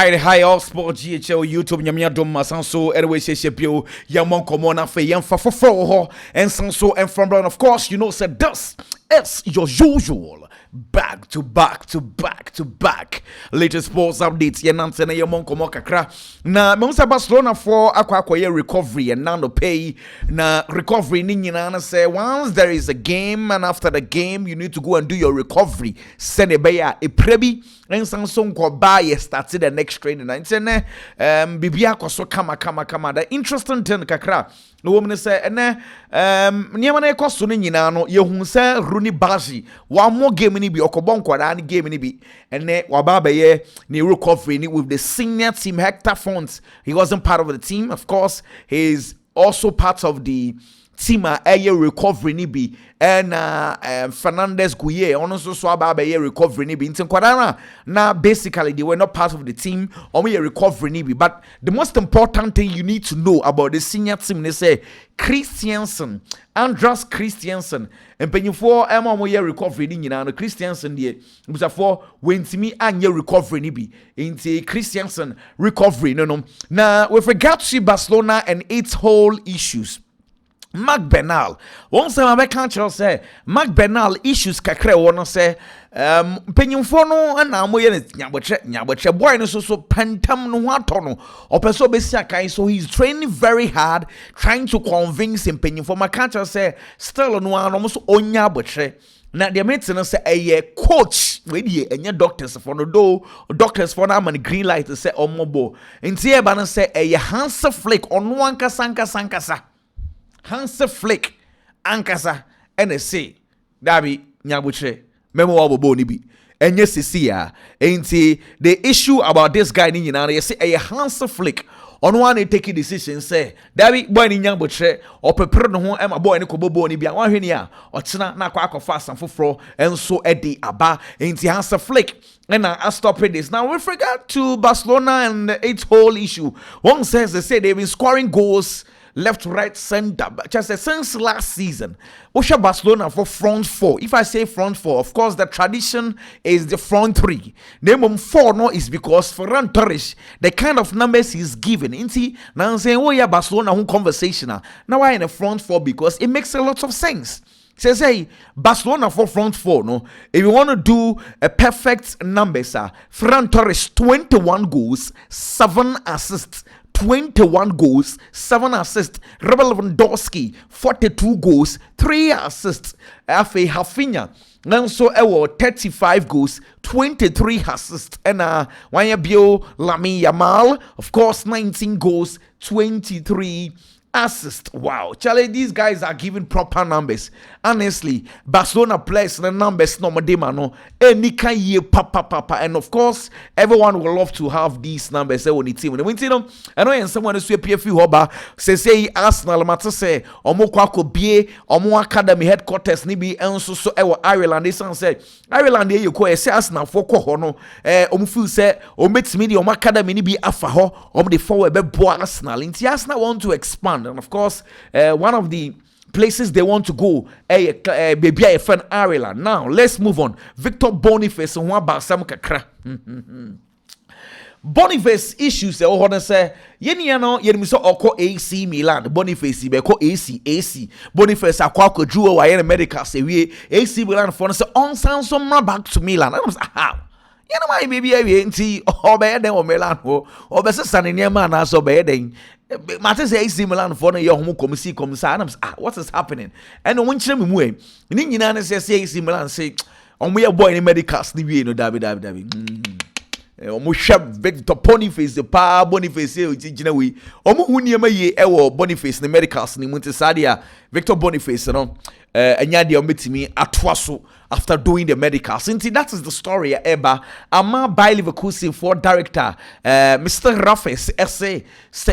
Hi, all sport GHL YouTube nyamia dom masanso anyway shepio yamon komona fe yamfa for and sanso and from Brown. Of course, you know said this is your usual back to back latest sports updates yananse na yamon komo kakra na memsa Barcelona for akwa recovery and now no pay na recovery ni nyina na say once there is a game and after the game you need to go and do your recovery send a prebi and sanso nko ba ye started the next training and say bibia kwaso kama the interesting thing kakra no woman say ene niam na ekoso no nyina no ye hu say Rooney Bashi one more game ni bi okobon kwada ni game ni bi ene wababa ye ni recovery ni with the senior team Hector Font. He wasn't part of the team, of course. He's also part of the team a recovery ni bi and Fernandez Guye also so about a recovery ni bi in Kwadana. Now basically they were not part of the team or a recovery ni bi. But the most important thing you need to know about the senior team, they say Christiansen, Andras Christiansen, and penny for Emma recovery ni nyina Christiansen there was for when to me and your recovery ni bi into Christiansen recovery no. Now with regard to Barcelona and its whole issues, Mark Bernal. Once I can't say Mark Bernal issues kakre wanna say penyumfo no na amoye nyaboche boy no so pentam no atono opeso besia kai, so he's training very hard trying to convince him penyumfo ma can't say still no almost onya boche. Na the mates no say a coach we dey enye doctors for no do doctors for na man green light to say omobo nti e ba no say a Hans Flick on wanka sankasa Hans Flick ankasa NSC dabi nyabuche memo obobo ni bi enye sisi ya enti the issue about this guy ni nyina you say a Hans Flick on one taking decision say dabi boy ni nyabuche opepere no ho ema boy ni kobobo ni bia wan hwe ni a ochena na akwa asan foforo enso edi aba enti Hans Flick and I stop it this. Now with regard to Barcelona and its whole issue, one says they say they've been scoring goals left, right, center. Just since last season, Osha Barcelona for front four. If I say front four, of course the tradition is the front three. Name 4 no is because Ferran Torres, the kind of numbers he's given. Inti now I'm saying, oh yeah, Barcelona who conversational. Now I in the front four because it makes a lot of sense. Says hey, Barcelona for front four. No, if you want to do a perfect number, sir, Ferran Torres 21 goals, 7 assists. 21 goals, 7 assists. Robert Lewandowski 42 goals, 3 assists. Afe Hafinha Nanso ewo 35 goals, 23 assists. And Wanya Bio Lamine Yamal, of course, 19 goals, 23 assist. Wow, Charlie, these guys are giving proper numbers. Honestly, Barcelona plays the numbers no no any kind year papa, and of course everyone will love to have these numbers on the team. When you know, I know someone is PFU hoba say Arsenal matter say omo kwako bie omo academy headquarters ni bi enso so e Ireland. They say Ireland you ko say Arsenal for ko ho no omo feel say ometimi di omo academy ni bi afa ho omo dey forward be bo Arsenal. Inti Arsenal want to expand. And of course, one of the places they want to go, baby, a fan Ireland. Now, let's move on. Victor Boniface, Boniface issues, say, Yeniano, Yenimiso Oko AC Milan, Boniface, Beko AC. Boniface, Aquaco, Drew, Wayne Medical, say, we AC Milan for us on Sansom back to Milan. I was, how? You know, my baby, I ain't see, or Milan, or Bessa San near man, as obeying. Matters AC Milan for your home come what is happening? And when you way, Nina says AC Milan say, on we are boy in medicals, no David. Almost Victor Boniface, the power Boniface, we almost who near my ever Boniface, the medicals, and Sadia, Victor Boniface, and Yadi omitted me at Twasso after doing the medicals. And that is the story, Eba. Ama by Leverkusen for director, Mr. Raffes, essay,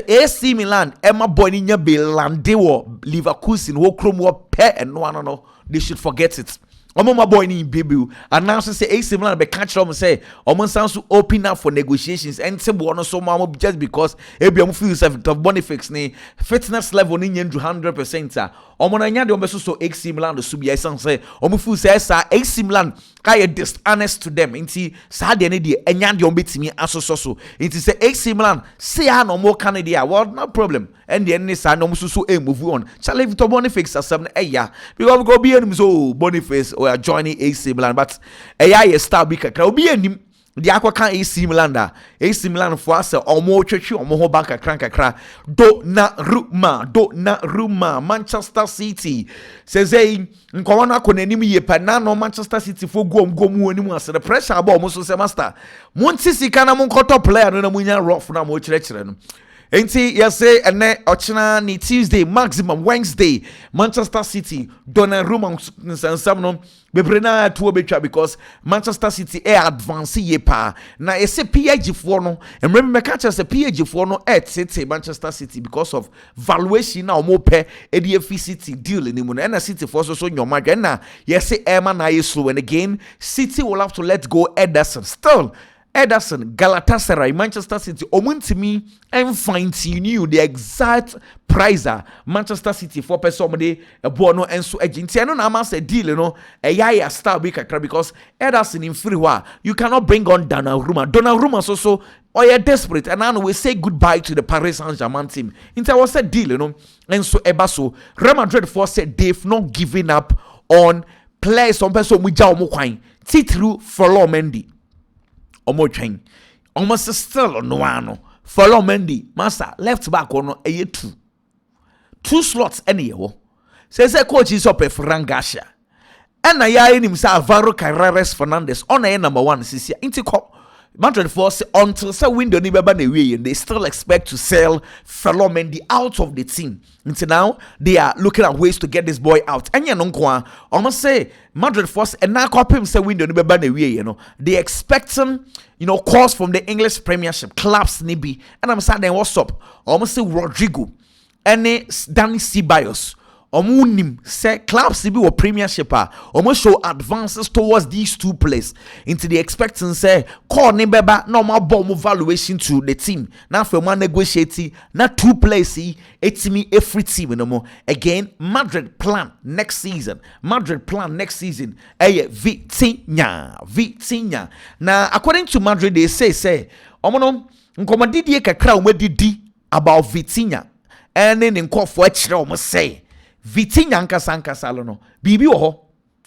AC Milan, Emma Boninia Bill, Landewo, Leverkusen, Wokrum, Pe, and no, they should forget it. my boy ni baby announce say AC Milan be catch them say sounds to open up for negotiations and say one so mama just because ebi feel self Boniface ni fitness level ni nyendu 100% na nya de so AC Milan so be say feel say AC Milan kai dishonest to them inti sa de ne de enya de betimi asoso inti say AC Milan say no more Canada well no problem and the any sa no so move on challenge Victor Boniface asem eya because we go be enim so Boniface or joining AC Milan but eya star bi kakra obi enim the aqua AC Milan da AC Milan for us omo twetwe omo ho bank kakra do na ruma Manchester City says nkwa na akonanim ye pa na no Manchester City for gom onim ase the pressure about omo so say master monti sika na mon top player no na munya rough na mo kire no enti yase ene ochina ni Tuesday maximum Wednesday Manchester City Donnarumma nsam no bebre na to betwa because Manchester City advance ye pa na ese PSG for no remember me catch us PSG for no City Manchester City because of valuation na omo pe EDF City deal ni mu na City for so nyoma na yese Emma na yesu and again City will have to let go Ederson still Ederson, Galatasaray, Manchester City, omuntimi and fine you the exact price Manchester City for somebody a bono and so agent. I don't know a deal, you know, a yaya star because Ederson in free you cannot bring on Donnarumma so or you're desperate and now we say goodbye to the Paris Saint-Germain team. It was a deal, you know, and so Ebaso Real Madrid for said they've not given up on players on person with Jaumo Quine, Titru Follow Mendy. Omo train almost still no one follow Mendy master left back on a two slots any says a coach is up a Frangasha and I hear him say Alvaro Carreras Fernandez on a number one this year into Madrid force until say window ni beba na way and they still expect to sell Follow Mendy out of the team. Until now they are looking at ways to get this boy out. And no kwa almost say Madrid force and now copy him say window ni beba na way, you know. They expect some, you know, calls from the English Premiership clubs nibi. And I'm saying what's up? Almost say Rodrigo and Danny Ceballos. Omunim say clubs be or Premiership almost show advances towards these two players into the expecting say call Nibeba normal bomb valuation to the team now for man negotiating not two players me every team no more again Madrid plan next season Vitinha now according to Madrid they say omono nkomadidie kakra omedidi about Vitinha and then nkofo akire omo say Vitinha nkasa no bibi wo ho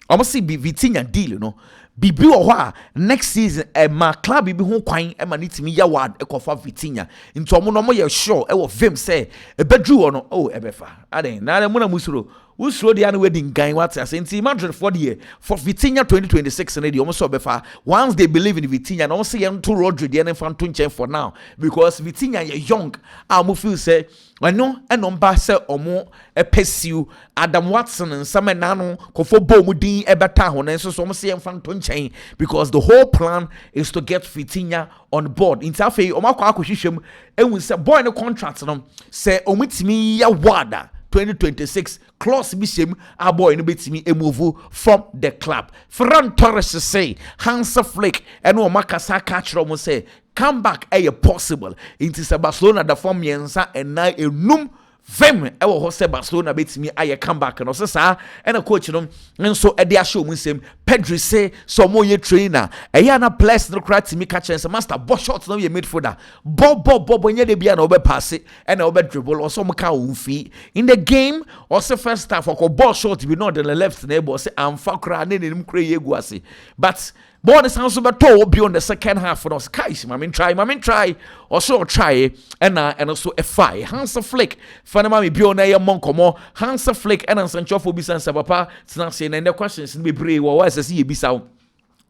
almost see Vitinha deal no bibi wo ho next season ma club bibi ho kwan ma nitimi ya ward ekofa Vitinha into omo no mo ye sure e wo vim say e bedru wo no ebefa aden na mo na musuro usuro dia na wedding gan what say nti Madrid for the year for Vitinha 2026 na dey almost obefa once they believe in Vitinha no say yen to Rodri dia na fan to nchen for now because Vitinha ye young mo feel say ano enomba se omo epesiu Adam Watson and some nano kofo bomu din ebeta ho na so omo se yen to nchen because the whole plan is to get Vitinha on board in tafe omo akwa akohwehwem enwu se boy no contract no se omutimi ya wada 2026 clause bishem a boy no betimi move from the club. Ferran Torres say Hansa Flick and o makasa catch ro say come back possible into Barcelona the form yensa and na enum vem e wo ho say Barcelona betimi come back no say and a coach no nso e dey show mu sem Pedri say so mo ye trainer na place no crack me catch and master boss shot no ye midfielder bob nya de bia na obe pass and obe dribble or some ka unfi in the game or say first half or ball shot be not the left neighbor say am fakra na nim kra yegu ase but boy the sounds about to be on the second half for us guys mamin try or so try and also a fire Hansa Flick fanama me be on a monkomo Hansa Flick and Sancho for bisan papa tina say na the questions be brave or why say bisa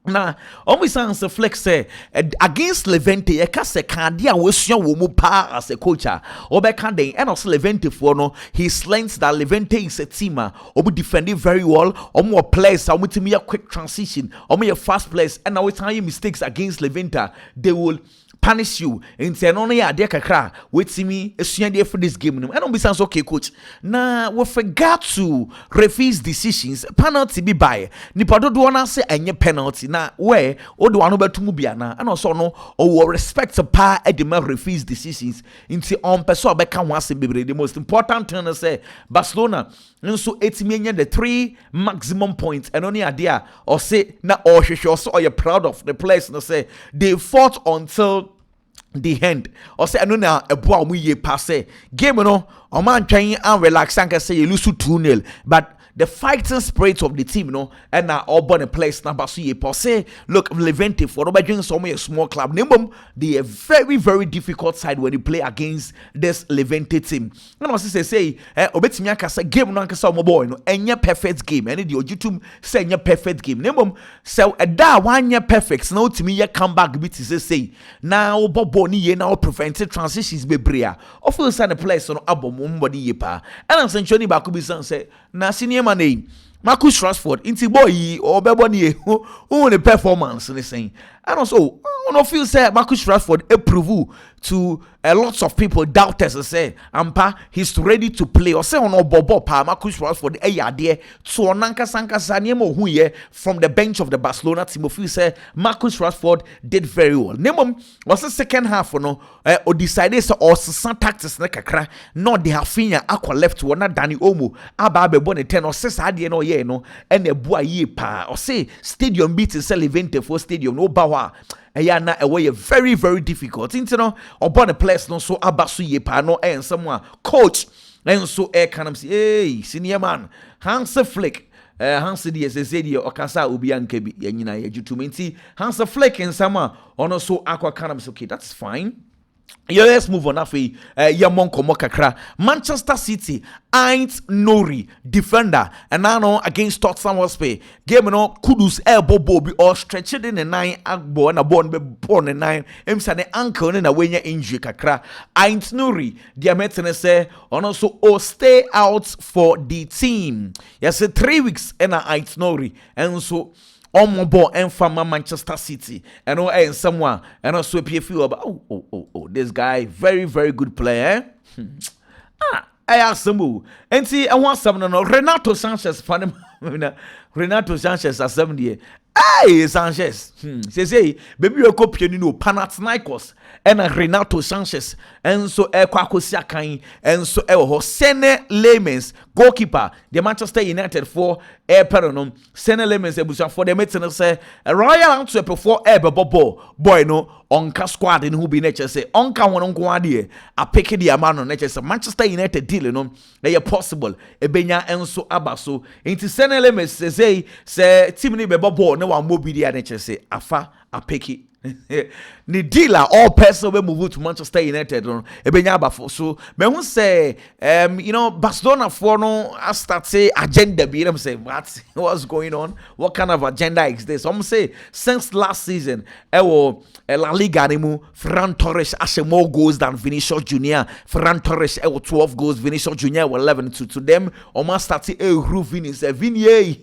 na always Hansa Flick say against Levante e ka se kan dia wosua wo mu pa as a coach obeka den and also Levante for no he slants that Levante is a team obu defending very well omo players omutimi a quick transition omo your fast players and now it's how mistakes against Levante they will punish you nti no ya ade kakra wetimi esua de for this game no. And don't be sounds okay coach. Now with regard to referees decisions, penalty be by nipa dodo na say enye penalty na where o do anu betumu bia na and also no o respect pa e de referees decisions nti on person obeka ho ase bebre. The most important thing is say Barcelona nso etimi enye the 3 maximum points and only idea or say na or hwehwe so or you proud of the players no say they fought until the end or say no na eboa mu ye pass game no o man twan and relax and say you lose 2-0 but the fighting spirit of the team, and now all born a place number so per se. Look, Levante for Robert some a small club. Name they a very, very difficult side when you play against this Levante team. And also say, Obetimiaka say game no kasa mo boy no enya perfect game. And the YouTube say enya perfect game. Name so a da one year perfect. Now to me ya come back bit say now bobo ni ye now prevented transitions be brea. Of course, the place on abom body ye pa. And I'm saying Johnny Bakubi say na senior man Marcus Rashford inti boy or beboni who the performance ni saying and also no feel say Marcus Rashford approve to a lots of people doubters say ampa he's ready to play or say on bobo pa Marcus Rashford there to onanka sanka saniemo who ye from the bench of the Barcelona team of feel say Marcus Rashford did very well. Name was the second half no or decided so or some tactics na kakra no they have finya aqua left one Danny Omo aba be bone 10 or 6 ade no ye no and e boa ye pa or say stadium beat is Levante for stadium no bawa na away very very difficult into no upon a place no so abasu ye pa no and someone coach and so can say hey senior man Hans Flick Hans the say or kasa obi anke bi yanyina ye jutumenti Hans Flick and sama ono so aqua can say okay that's fine. Yeah, let's move on. Yamon komo kakra. Manchester City Ain't Nori defender and now against Tottenham Hotspur. Game no Kudus elbow bobi or stretched in the 9 agbo na born be born the 9. Emsa the ankle in a wenya injury kakra. Ain't Nori. Diametene say on also stay out for the team. Yes, 3 weeks and Ain't Nori and so. Ball and from Manchester City and and someone and also feel about this guy very very good player. I asked some and see I want some no Renato Sanchez fan Renato Sanchez at 70. Hey Sanchez say baby you copy no Panathinaikos and Renato Sanchez and so kwakosia kan and so Sene Lemens goalkeeper the Manchester United for peronom Sene Lemens ebusa for the meeting say Royal Antwerp for boy no onka squad in who be nature say onka won nko ade a pick the amano nature say Manchester United deal no e possible ebenya enso abaso into Sene Lemens say team ni bebo na wa mobi dia nature say afa a pick ni dealer all person we move to Manchester United no ebenya abafo so me hu say Barcelona for no start say agenda be them say what's going on, what kind of agenda is this? I'm say since last season La Liga nimu Ferran Torres has more goals than Vinicius Junior. Ferran Torres 12 goals, Vinicius Junior 11 to them almost start a roof Vinicius Vinier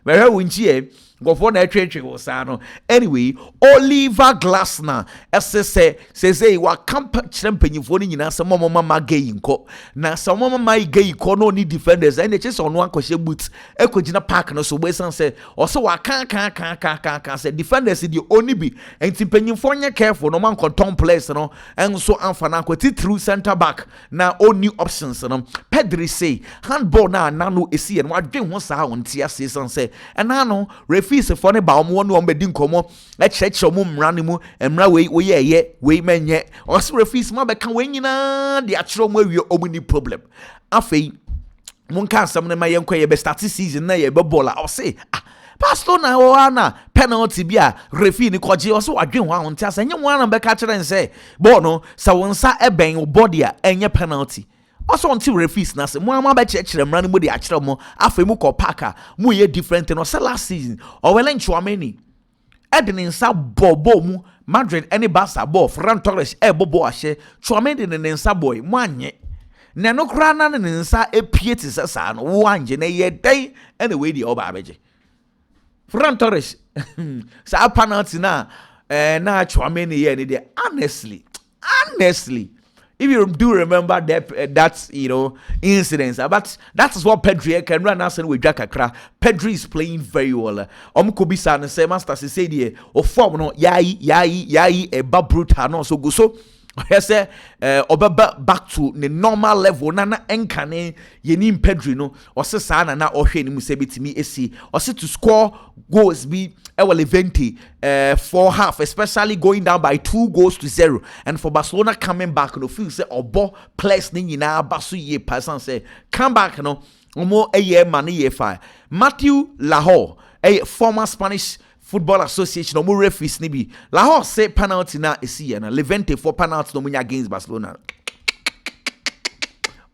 me winchie go for na trade was anyway Oliver Glasner say wa camp champanyfo ni nyina some mama gay nko na some mama gay ko no need defenders and just on one kwahye boot ekogina park no so we say also wa kan say defenders the only be enti panyimfo nya careful no man control players no and so amfana kwati through center back na all new options no Pedri say handball na no esi en wadwen ho sa on tia say say and no fees for ne ba omo no ombedi nkomo e cheche omo mra ne mu emra we ye we menye osre fees ma be kan we nyina de achiro mo awie omo ni problem afei monka asam ne ma ye nkwa ye be start season na ye be bola o say Barcelona na penalty bia referee ni kwaje o so wadwen ho ahonte asa nye ho na be ka kire nse ball no sa wonsa eben o body a enye penalty also until referees na say mo ama ba chekire mra ne mo de akire mo afei mo ko parka mo ye different no say last season o wele nchuameni edin nsa bobo mu Madrid any Barca ball Ferran Torres bobo ahye chuameni ne nsa boy mo anye na no kra na ne nsa epieti sesa no wo anje na ye dai anyway the oba abeje Ferran Torres sa penalty na na Chouameni here, honestly, if you do remember that incident, but that is what Pedri can run as with Jack Accra. Pedri is playing very well. Kobi and say master say the form no yai a babruta no so go so. I say back to the normal level nana enkane yenim Pedri no or se sana na ohwe ni musebitimi esi or se to score goals be event for half, especially going down by 2-0, and for Barcelona coming back no feel say obo place ni na basu ye person say come back no omo eye man ye fire. Matthew Lahore, a former Spanish Football Association, no referees ni bi. Lahore say penalty na esi na Levante for penalty no munya against Barcelona.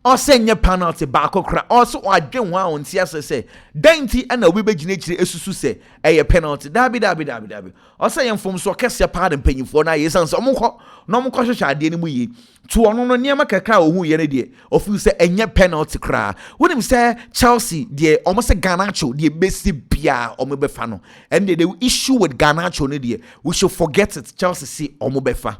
Or send your penalty back or also I don't want to say dainty and a wibbe generator esusu say a penalty dabi. Or say I'm from so cast your pardon paying for 9 years and some no more cautious idea anyway. To on near my cacao who ye of you say any penalty cry. When him say Chelsea, dear almost a Garnacho, dear basic Pia or Mobefano, and they will issue with Garnacho, dear. We should forget it, Chelsea see or Mobefa.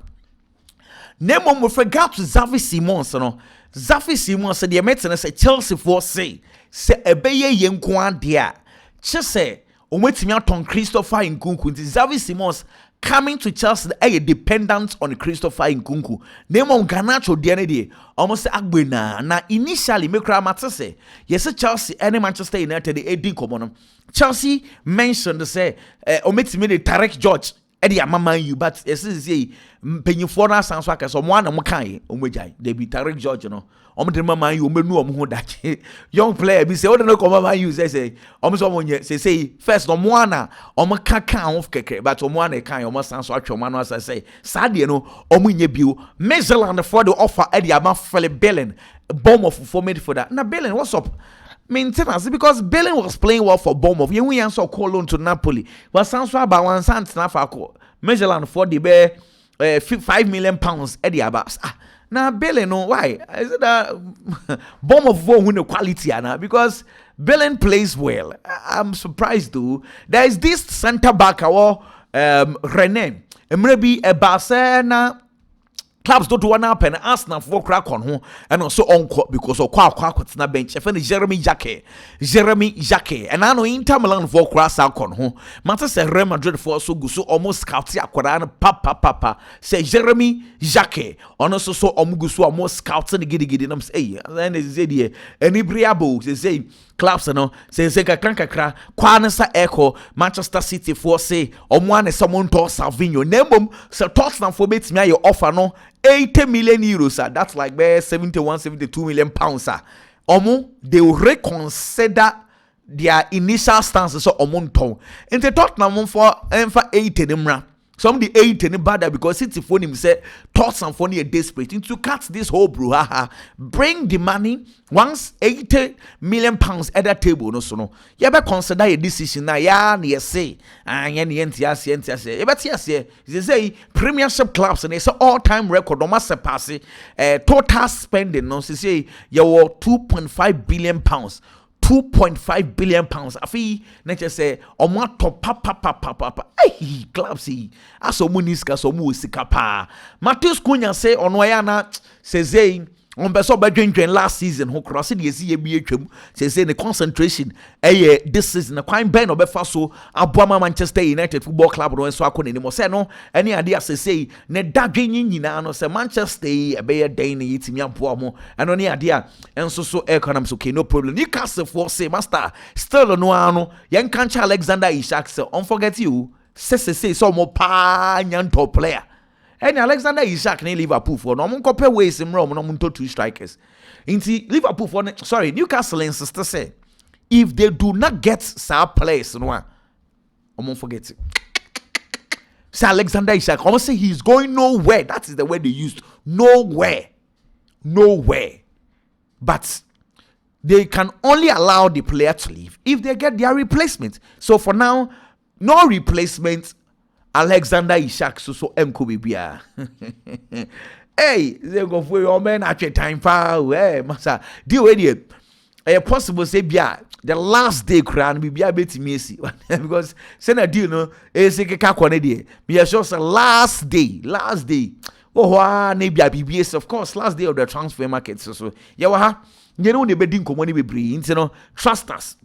Nemo mo forgot to Xavi Simons no. Xavi Simons said the American say Chelsea for say ebeye yenkwa dia. Che say ometimi aton Christopher Nkunku. Xavi Simons coming to Chelsea a dependent on Christopher Nkunku. Nemo Garnacho dia ne die. Almost agbena na initially me kra mate say yes Chelsea and Manchester United the edi komo. Chelsea mentioned say ometimi the Tarek George Eddie Mama you, but as say penny for us and so as one of Mokai, Omejai, they be Tarek George, the Mama you may know that young player be say, oh, no, come you say, almost someone say, first on one, Omaka of Keke, but on one kind of Massa, so your man as I say, Sadio, Omunye Biu, Mezeland for the offer Eddie Ama Fele Belen, bomb of format for that. Now, Belen, what's up? Maintenance because Belen was playing well for Bournemouth. We answer call loan to Napoli. But sounds about one cent na for call. Mezeland for the bear £5 million Eddie Abbas. Now Belen no why? Is it that Bournemouth win the quality because Belen plays well. I'm surprised though. There is this centre back our René. Maybe a Barcelona clubs don't want to happen. Arsenal for crack on home and also on court because of quack na bench. If any Jeremy Jacquet, and I know Inter Milan for crass out on home. Manchester Real Madrid for so good so almost scouts ya Quran papa say Jeremy Jacquet on also so omugusu almost scouts and giddy nam say then they say any briabo they say clubs no say kakra kwanesa echo Manchester City for say omwane someone to Salvinho nembom so Tottenham for bet me your offer no 80 million euros, sir. That's like 72 million pounds, sir. They will reconsider their initial stance. So, and they talk now for 80 nimra. Some the 80 ni bad because City phone him say thoughts and funny a desperate to cut this whole brouhaha. Bring the money once 80 million pounds at that table. No, so no. You ever consider a decision now? Yeah, you say, but yes, they say Premiership clubs and it's an all-time record. No matter pass total spending. No, they say you were 2.5 billion pounds. 2.5 billion pounds. I feel nature say on what top papa. Hey, clubs aso muniska so mu sika pa. Mateus Cunha say on wayana say on beso badwen last season ho cross the ezi bi atwam say the concentration this season the quite ben obefa so aboama Manchester United Football Club no so akọ nenimo say no any ade say ne dadwen nyina no say Manchester e be den ne yitimi aboa mo eno ne ade a enso so economics okay no problem. Newcastle for say master still no ano yen kancha Alexander Isak say unforget you say so mo pa nyanto player. And Alexander Isak ne Liverpool for no mon compare ways in Rome no mon to two strikers. Inti Liverpool for Newcastle insist say if they do not get Sir place no mon forget it. Sir Alexander Isak almost say he's going nowhere. That is the word they used. Nowhere. But they can only allow the player to leave if they get their replacement. So for now, no replacement. Alexander Isak so mkubibia. Hey, they go for your man at your time pa. Hey, massa. Deal with it. Possible say bia the last day crown be a bit messy because send deal no is a caconedy. Be a sure last day. Oh, maybe I BBS, of course, last day of the transfer market. So, yeah, you know, the bedding commonly be breed, you know, trust us.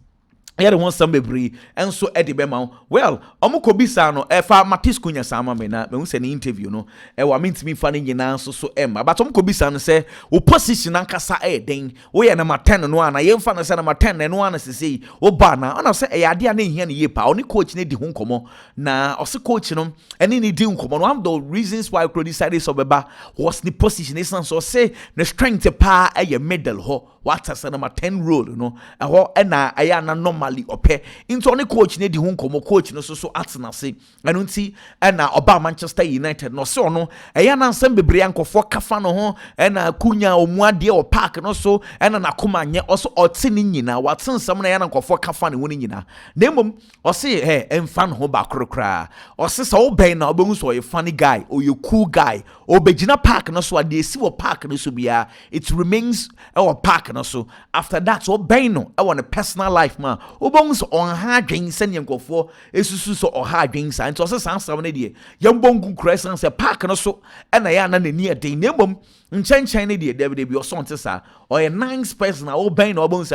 Yeah, the one some be and so Eddie Bema. Well, Omukobisa no efa Matis Kunya Sama mena me say ni interview no e wa mean me fani nyina so Emma but Omukobisa no say o position ankasa den wo ye number 10 no ana ye mfa no say number 10 no ana say wo ba na ona say e ade na ehia ne ye pa oni coach ne di ho nkomo na o se coach no ene ni di nkomo no one of the reasons why I decided so beba was the position is so say the strength pa e middle ho what as number 10 role no e ho e na aya na normal ope into only coach ne di ho nkomo coach no so atena se eno nti na oba Manchester United no so no eya na nsem bebre ankofo kafa no ho na kunya omuade o park no so na nakoma nye oso oti ni nyina watensam na ya na ankofo kafa ne woni nyina nemom o se emfa no ho ba krokra o se so oben na obehu so ye funny guy or you cool guy obegina park no so ade esi wo park no so bia it remains our park no so after that so oben no I want a personal life man obongs on ha dwen send yankofo esusu so oha dwen sa nti o se sansam ne de yambongu kresan se park no so na ya na nani eden nemom nchen ne de David bi o so ntesa o ye nice person na oben na obongs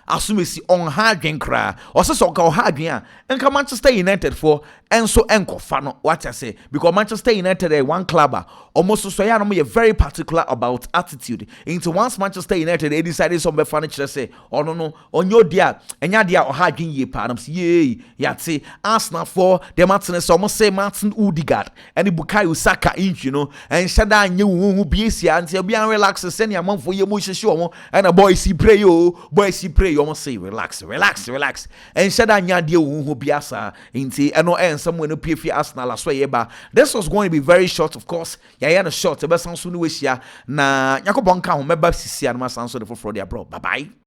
asumesi on ha dwen kra o se so ka o ha dwen a enka Manchester United for enso enkofa no what I say because Manchester United is one club almost so ya no me very particular about attitude into once Manchester United they decided some be furniture say oh no onyo dia enya dia o ha dwen ye pa na say ye yate Arsenal for the Martin so almost say Martin Odegaard and Bukayo Saka inch you know and shada anye hu biesia until be relax send your man for ye mo hwehwe omo and a boys he pray you almost say relax and shada anya dia hu biasa inti eno somewhere no PFA Arsenal as well. This was going to be very short, of course. Yeah, short. Ebe sanso ni we shia na yakobon ka ho meba sisi anama sanso de for their bro. Bye bye.